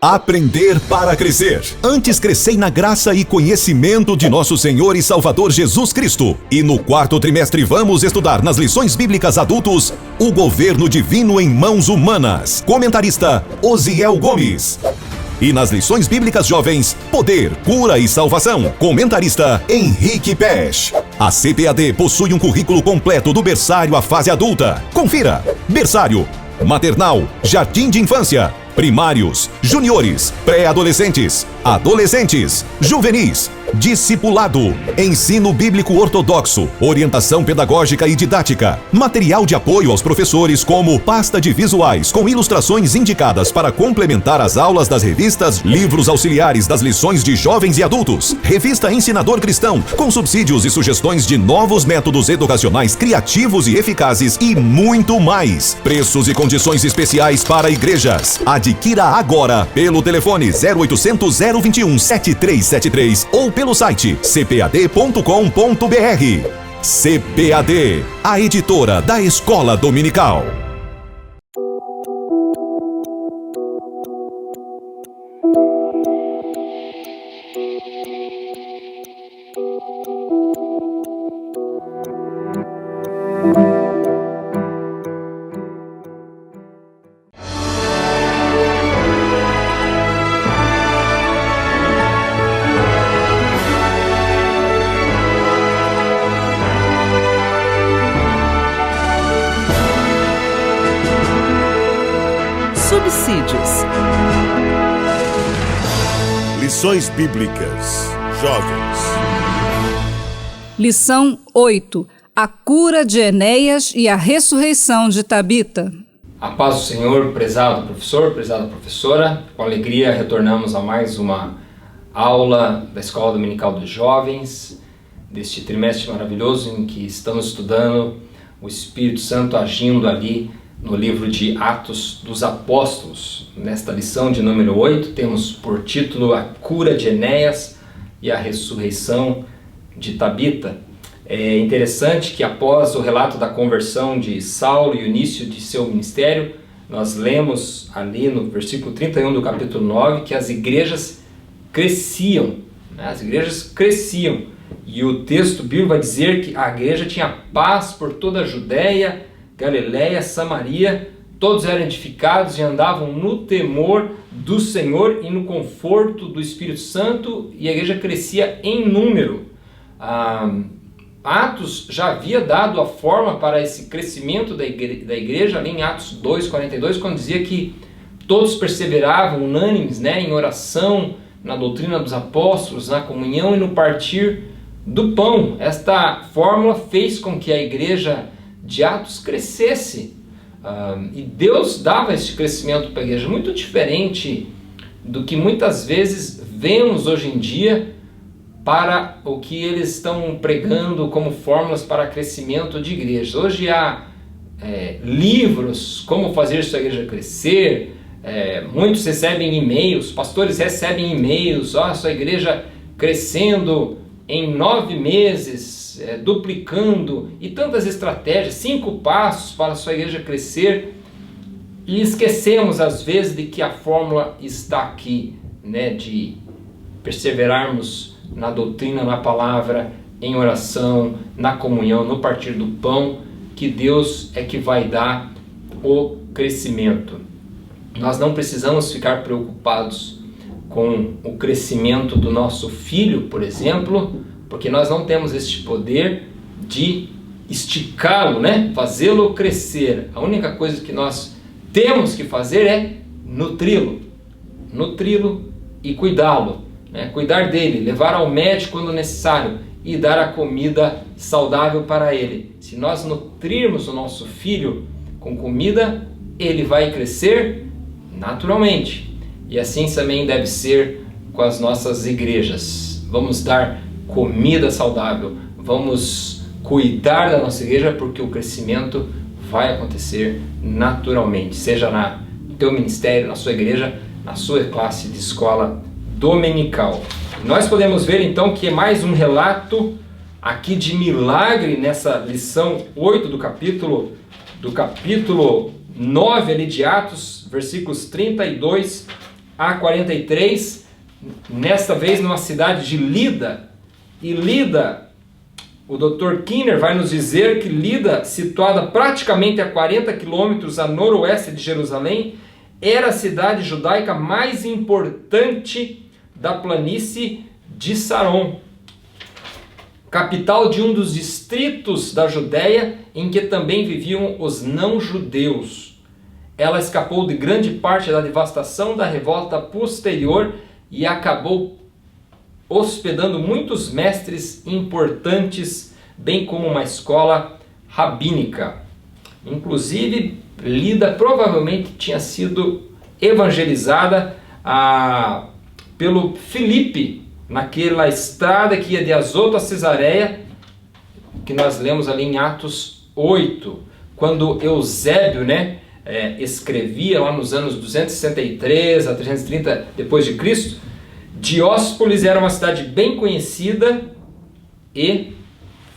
Aprender para crescer. Antes crescei na graça e conhecimento de nosso Senhor e Salvador Jesus Cristo. E no quarto trimestre vamos estudar nas lições bíblicas adultos o governo divino em mãos humanas. Comentarista Osiel Gomes. E nas lições bíblicas jovens, poder, cura e salvação. Comentarista Henrique Pesch. A CPAD possui um currículo completo do berçário à fase adulta. Confira: berçário, maternal, jardim de infância, primários, juniores, pré-adolescentes, adolescentes, juvenis, discipulado, ensino bíblico ortodoxo, orientação pedagógica e didática, material de apoio aos professores como pasta de visuais com ilustrações indicadas para complementar as aulas das revistas, livros auxiliares das lições de jovens e adultos, revista Ensinador Cristão com subsídios e sugestões de novos métodos educacionais criativos e eficazes e muito mais. Preços e condições especiais para igrejas. Adquira agora pelo telefone 0800 021 7373 ou pelo site cpad.com.br. CPAD, a editora da Escola Dominical. Subsídios. Lições Bíblicas Jovens. Lição 8. A cura de Enéas e a ressurreição de Tabita. A paz do Senhor, prezado professor, prezada professora. Com alegria retornamos a mais uma aula da Escola Dominical dos Jovens, deste trimestre maravilhoso em que estamos estudando o Espírito Santo agindo ali no livro de Atos dos Apóstolos. Nesta lição de número 8, temos por título A Cura de Enéas e a Ressurreição de Tabita. É interessante que após o relato da conversão de Saulo e o início de seu ministério, nós lemos ali no versículo 31 do capítulo 9 que as igrejas cresciam, né? As igrejas cresciam. E o texto bíblico vai dizer que a igreja tinha paz por toda a Judéia, Galiléia, Samaria, todos eram edificados e andavam no temor do Senhor e no conforto do Espírito Santo, e a igreja crescia em número. Atos já havia dado a forma para esse crescimento da igreja, ali em Atos 2:42, quando dizia que todos perseveravam unânimes, né, em oração, na doutrina dos apóstolos, na comunhão e no partir do pão. Esta fórmula fez com que a igreja de Atos crescesse, e Deus dava esse crescimento para a igreja, muito diferente do que muitas vezes vemos hoje em dia para o que eles estão pregando como fórmulas para crescimento de igrejas. Hoje há livros, como fazer sua igreja crescer, muitos recebem e-mails, pastores recebem e-mails, sua igreja crescendo em 9 meses, duplicando, e tantas estratégias, 5 passos para a sua igreja crescer, e esquecemos às vezes de que a fórmula está aqui, né, de perseverarmos na doutrina, na palavra, em oração, na comunhão, no partir do pão, que Deus é que vai dar o crescimento. Nós não precisamos ficar preocupados com o crescimento do nosso filho, por exemplo, porque nós não temos este poder de esticá-lo, né? Fazê-lo crescer. A única coisa que nós temos que fazer é nutri-lo e cuidá-lo, né? Cuidar dele, levar ao médico quando necessário e dar a comida saudável para ele. Se nós nutrirmos o nosso filho com comida, ele vai crescer naturalmente. E assim também deve ser com as nossas igrejas. Vamos dar comida saudável, vamos cuidar da nossa igreja, porque o crescimento vai acontecer naturalmente, seja no teu ministério, na sua igreja, na sua classe de escola dominical. Nós podemos ver então que é mais um relato aqui de milagre nessa lição 8 do capítulo 9 ali de Atos, versículos 32 a 43, nesta vez numa cidade de Lida. E Lida, o Dr. Kinner vai nos dizer que Lida, situada praticamente a 40 quilômetros a noroeste de Jerusalém, era a cidade judaica mais importante da planície de Saron, capital de um dos distritos da Judéia em que também viviam os não-judeus. Ela escapou de grande parte da devastação da revolta posterior e acabou hospedando muitos mestres importantes, bem como uma escola rabínica. Inclusive, Lida provavelmente tinha sido evangelizada pelo Filipe, naquela estrada que ia de Azoto a Cesareia, que nós lemos ali em Atos 8, quando Eusébio, escrevia lá nos anos 263 a 330 depois de Cristo. Dióspolis era uma cidade bem conhecida e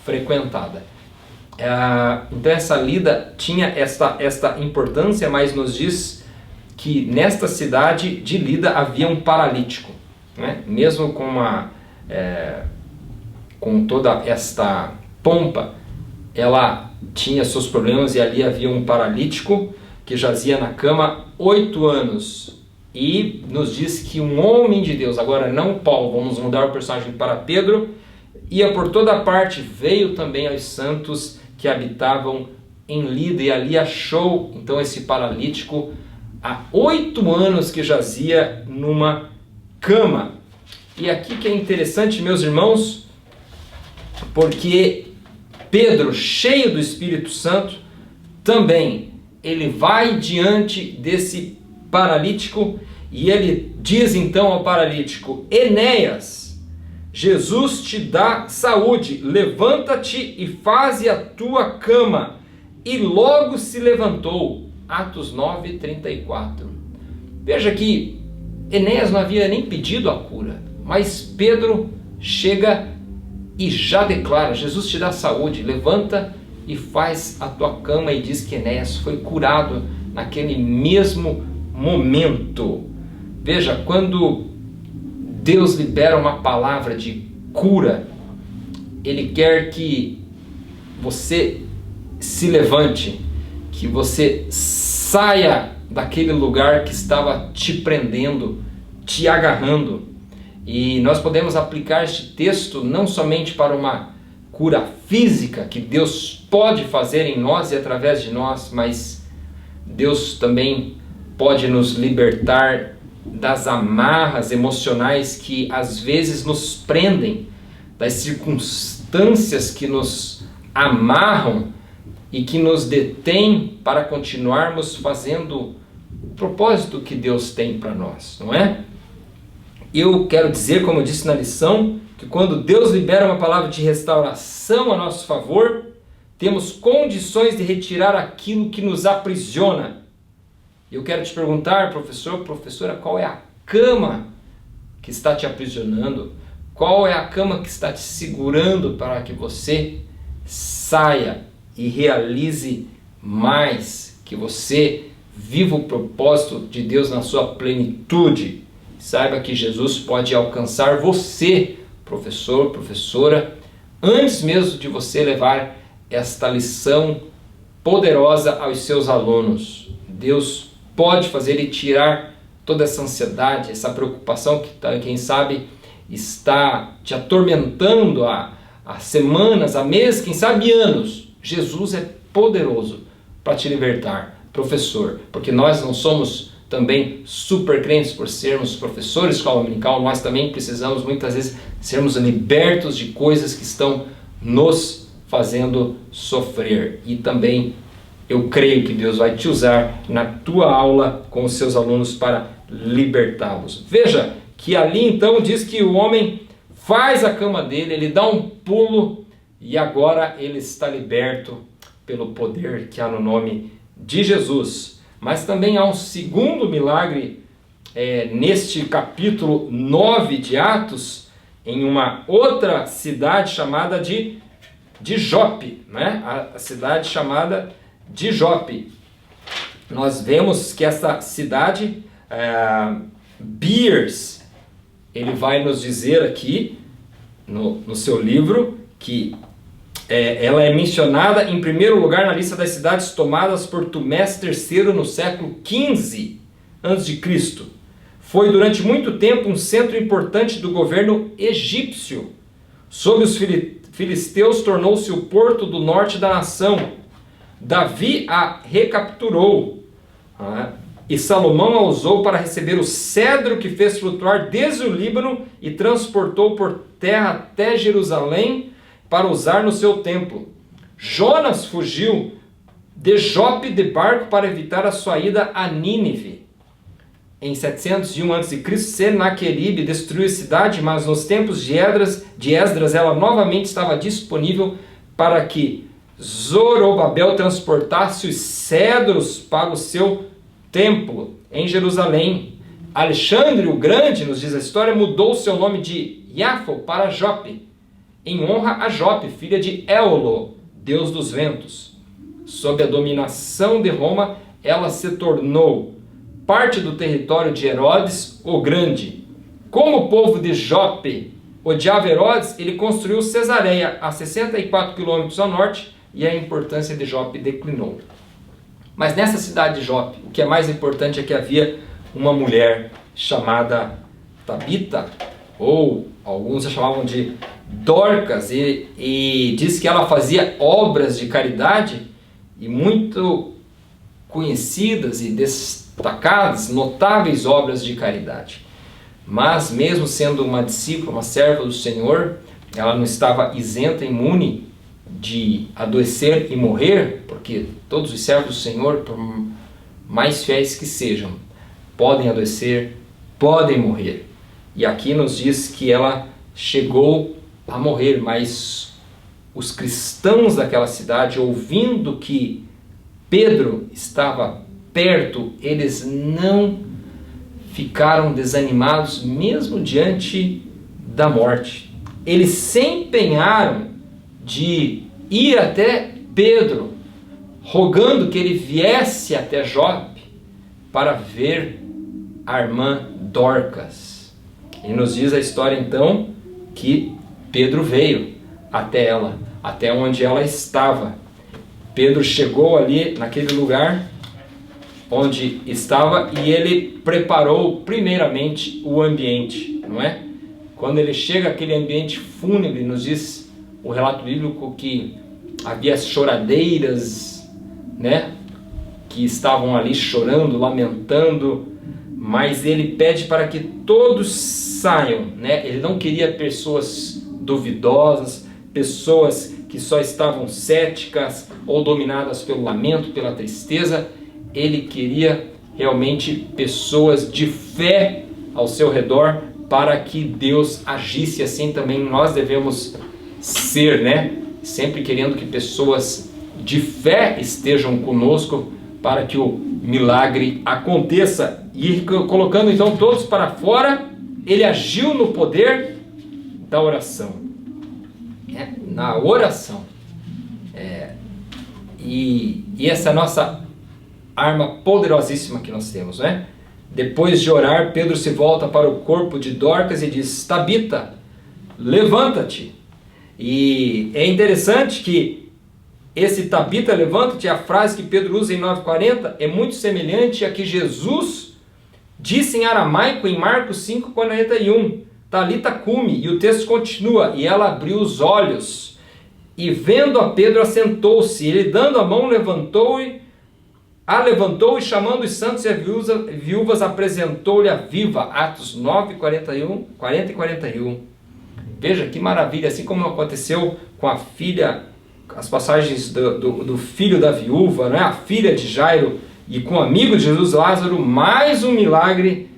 frequentada. Então essa Lida tinha esta importância, mas nos diz que nesta cidade de Lida havia um paralítico, né? Mesmo com toda esta pompa, ela tinha seus problemas, e ali havia um paralítico que jazia na cama 8 anos. E nos diz que um homem de Deus, agora não Paulo, vamos mudar o personagem para Pedro, ia por toda parte, veio também aos santos que habitavam em Lida, e ali achou então esse paralítico há 8 anos que jazia numa cama. E aqui que é interessante, meus irmãos, porque Pedro, cheio do Espírito Santo, também ele vai diante desse paralítico e ele diz então ao paralítico: Enéas, Jesus te dá saúde, levanta-te e faze a tua cama. E logo se levantou. Atos 9:34. Veja que Enéas não havia nem pedido a cura, mas Pedro chega e já declara: Jesus te dá saúde, levanta e faz a tua cama. E diz que Enéas foi curado naquele mesmo momento. Veja, quando Deus libera uma palavra de cura, Ele quer que você se levante, que você saia daquele lugar que estava te prendendo, te agarrando. E nós podemos aplicar este texto não somente para uma cura física, que Deus pode fazer em nós e através de nós, mas Deus também pode nos libertar das amarras emocionais que às vezes nos prendem, das circunstâncias que nos amarram e que nos detêm para continuarmos fazendo o propósito que Deus tem para nós, não é? Eu quero dizer, como eu disse na lição, que quando Deus libera uma palavra de restauração a nosso favor, temos condições de retirar aquilo que nos aprisiona. Eu quero te perguntar, professor, professora, qual é a cama que está te aprisionando? Qual é a cama que está te segurando para que você saia e realize mais, que você viva o propósito de Deus na sua plenitude? Saiba que Jesus pode alcançar você, professor, professora, antes mesmo de você levar esta lição poderosa aos seus alunos. Deus pode fazer e tirar toda essa ansiedade, essa preocupação que, quem sabe, está te atormentando há semanas, há meses, quem sabe anos. Jesus é poderoso para te libertar, professor, porque nós não somos também super crentes por sermos professores de escola dominical, nós também precisamos muitas vezes sermos libertos de coisas que estão nos fazendo sofrer. E também eu creio que Deus vai te usar na tua aula com os seus alunos para libertá-los. Veja que ali então diz que o homem faz a cama dele, ele dá um pulo e agora ele está liberto pelo poder que há no nome de Jesus. Mas também há um segundo milagre neste capítulo 9 de Atos, em uma outra cidade chamada de Jope, né? A cidade chamada de Jope. Nós vemos que essa cidade Beers, ele vai nos dizer aqui, no seu livro, que ela é mencionada em primeiro lugar na lista das cidades tomadas por Tomés III no século XV a.C. Foi durante muito tempo um centro importante do governo egípcio. Sob os filisteus, tornou-se o porto do norte da nação. Davi a recapturou, e Salomão a usou para receber o cedro que fez flutuar desde o Líbano e transportou por terra até Jerusalém para usar no seu templo. Jonas fugiu de Jope de barco para evitar a sua ida a Nínive. Em 701 a.C., Senaqueribe destruiu a cidade, mas nos tempos de Esdras ela novamente estava disponível para que Zorobabel transportasse os cedros para o seu templo em Jerusalém. Alexandre o Grande, nos diz a história, mudou seu nome de Iafo para Jope, em honra a Jope, filha de Éolo, deus dos ventos. Sob a dominação de Roma, ela se tornou parte do território de Herodes o Grande. Como o povo de Jope odiava Herodes, ele construiu Cesareia, a 64 quilômetros ao norte, e a importância de Jope declinou. Mas nessa cidade de Jope, o que é mais importante é que havia uma mulher chamada Tabita, ou alguns a chamavam de Dorcas, e diz que ela fazia obras de caridade, e muito conhecidas e destacadas, notáveis obras de caridade. Mas mesmo sendo uma discípula, uma serva do Senhor, ela não estava isenta, imune de adoecer e morrer, porque todos os servos do Senhor, por mais fiéis que sejam, podem adoecer, podem morrer. E aqui nos diz que ela chegou a morrer, mas os cristãos daquela cidade, ouvindo que Pedro estava perto, eles não ficaram desanimados, mesmo diante da morte. Eles se empenharam de ir até Pedro, rogando que ele viesse até Jope para ver a irmã Dorcas. E nos diz a história então que Pedro veio até ela, até onde ela estava. Pedro chegou ali naquele lugar onde estava e ele preparou primeiramente o ambiente, não é? Quando ele chega àquele ambiente fúnebre, nos diz o relato bíblico que havia choradeiras, né? Que estavam ali chorando, lamentando, mas ele pede para que todos saiam, né? Ele não queria pessoas duvidosas, pessoas que só estavam céticas ou dominadas pelo lamento, pela tristeza. Ele queria realmente pessoas de fé ao seu redor para que Deus agisse. Assim também nós devemos ser, né? Sempre querendo que pessoas de fé estejam conosco para que o milagre aconteça. E colocando então todos para fora, ele agiu no poder da oração. Na oração. E essa é a nossa arma poderosíssima que nós temos, né? Depois de orar, Pedro se volta para o corpo de Dorcas e diz: Tabita, levanta-te. E é interessante que esse Tabita, levanta-te, a frase que Pedro usa em 9,40 é muito semelhante à que Jesus disse em aramaico em Marcos 5,41. Talita cumi, e o texto continua: e ela abriu os olhos, e vendo a Pedro assentou-se, ele dando a mão levantou e chamando os santos e viúvas apresentou-lhe a viva. Atos 9, 40 e 41. Veja que maravilha, assim como aconteceu com a filha, as passagens do filho da viúva, né? A filha de Jairo, e com o amigo de Jesus, Lázaro, mais um milagre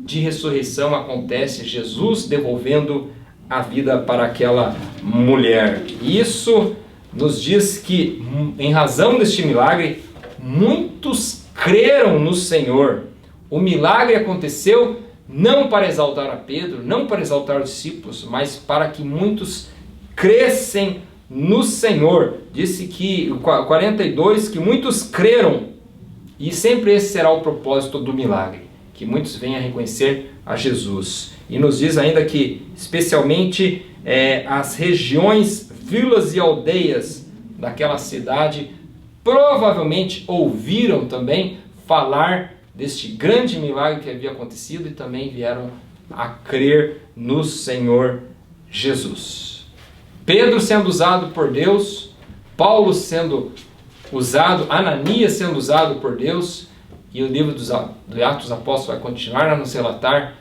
de ressurreição acontece, Jesus devolvendo a vida para aquela mulher. Isso nos diz que, em razão deste milagre, muitos creram no Senhor. O milagre aconteceu não para exaltar a Pedro, não para exaltar os discípulos, mas para que muitos crescem no Senhor. Disse que, 42, que muitos creram, e sempre esse será o propósito do milagre, que muitos venham a reconhecer a Jesus. E nos diz ainda que, especialmente, as regiões, vilas e aldeias daquela cidade provavelmente ouviram também falar deste grande milagre que havia acontecido e também vieram a crer no Senhor Jesus. Pedro sendo usado por Deus, Paulo sendo usado, Ananias sendo usado por Deus, e o livro do Atos dos Apóstolos vai continuar a nos relatar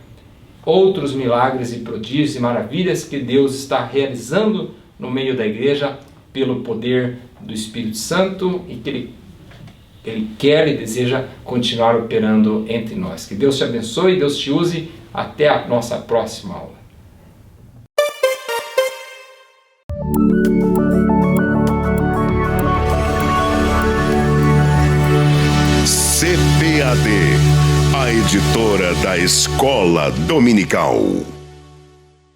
outros milagres e prodígios e maravilhas que Deus está realizando no meio da igreja pelo poder do Espírito Santo e que Ele quer e deseja continuar operando entre nós. Que Deus te abençoe, Deus te use. Até a nossa próxima aula. CPAD, a editora da Escola Dominical.